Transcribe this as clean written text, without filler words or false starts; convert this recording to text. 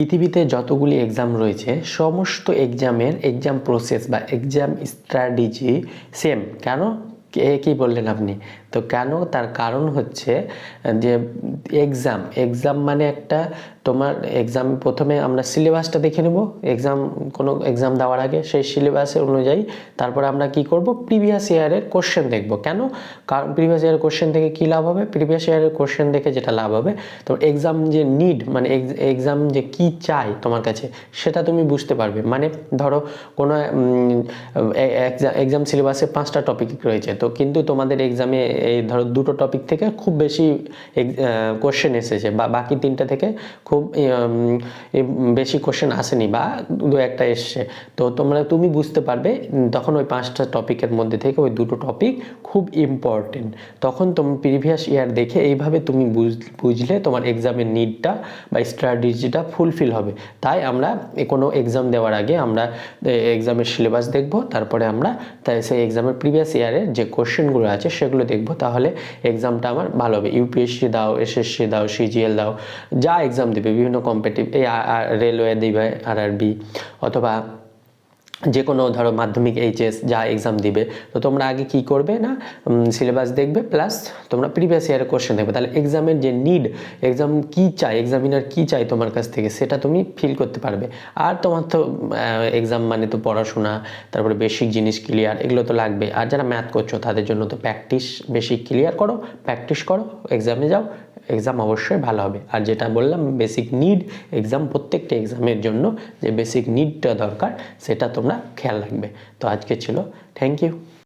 পৃথিবীতে যতগুলি এক্সাম রয়েছে সমস্ত এক্সাম প্রসেস বা এক্সাম স্ট্র্যাটেজি সেম। কেন? কি বললেন আপনি? তো কেন, তার কারণ হচ্ছে যে এক্সাম মানে একটা তোমার এক্সাম, প্রথমে আমরা সিলেবাসটা দেখে নেব। কোনো এক্সাম দেওয়ার আগে সেই সিলেবাসের অনুযায়ী তারপরে আমরা কি করব, প্রিভিয়াস ইয়ারের কোশ্চেন দেখব। কেন? কারণ প্রিভিয়াস ইয়ারের কোশ্চেন থেকে কী লাভ হবে? প্রিভিয়াস ইয়ারের কোশ্চেন দেখে যেটা লাভ হবে, তো এক্সাম যে নিড মানে এক্সাম যে কি চাই তোমার কাছে সেটা তুমি বুঝতে পারবে। মানে ধরো কোনো এক্সাম সিলেবাসে 5টা টপিক রয়েছে, তো কিন্তু তোমাদের এক্সামে এই ধরো 2টো টপিক থেকে খুব বেশি কোশ্চেন এসেছে, বা বাকি 3টা থেকে খুব বেশি কোশ্চেন আসেনি, বা 2-1টা এসছে। তো তুমি বুঝতে পারবে তখন ওই 5টা টপিকের মধ্যে থেকে ওই 2টো টপিক খুব ইম্পর্টেন্ট। তখন তুমি প্রিভিয়াস ইয়ার দেখে এইভাবে তুমি বুঝলে তোমার এক্সামের নিডটা বা স্ট্র্যাটেজিটা ফুলফিল হবে। তাই আমরা কোনো এক্সাম দেওয়ার আগে আমরা এক্সামের সিলেবাস দেখব, তারপরে আমরা সেই এক্সামের প্রিভিয়াস ইয়ারের যে কোশ্চেনগুলো আছে সেগুলো দেখব। তাহলে এক্সামটা আমার ভালো হবে। ইউপিএসসি দাও, এসএসসি দাও, সিজিএল দাও, যা এক্সাম দেবে, বিভিন্ন কম্পিটিটিভ, এই রেলওয়ে দিবে, আরআরবি, অথবা যে কোনো ধরো মাধ্যমিক এইচএস যা এক্সাম দিবে, তো তোমরা আগে কি করবে না, সিলেবাস দেখবে, প্লাস তোমরা প্রিভিয়াস ইয়ারের কোশ্চেন দেখবে। তাহলে এক্সামের যে নিড, এক্সাম কী চাই, এক্সামিনার কী চাই তোমার কাছ থেকে, সেটা তুমি ফিল করতে পারবে। আর তোমার তো এক্সাম মানে তো পড়াশোনা, তারপরে বেসিক জিনিস ক্লিয়ার, এগুলো তো লাগবে। আর যারা ম্যাথ করছো তাদের জন্য তো প্র্যাকটিস, বেসিক ক্লিয়ার করো, প্র্যাকটিস করো, এক্সামে যাও, এক্সাম অবশ্যই ভালো হবে। আর যেটা বললাম বেসিক নিড, প্রত্যেকটা এক্সামের জন্য যে বেসিক নিডটা দরকার সেটা তোমরা খেয়াল রাখবে। তো আজকে ছিল, থ্যাংক ইউ।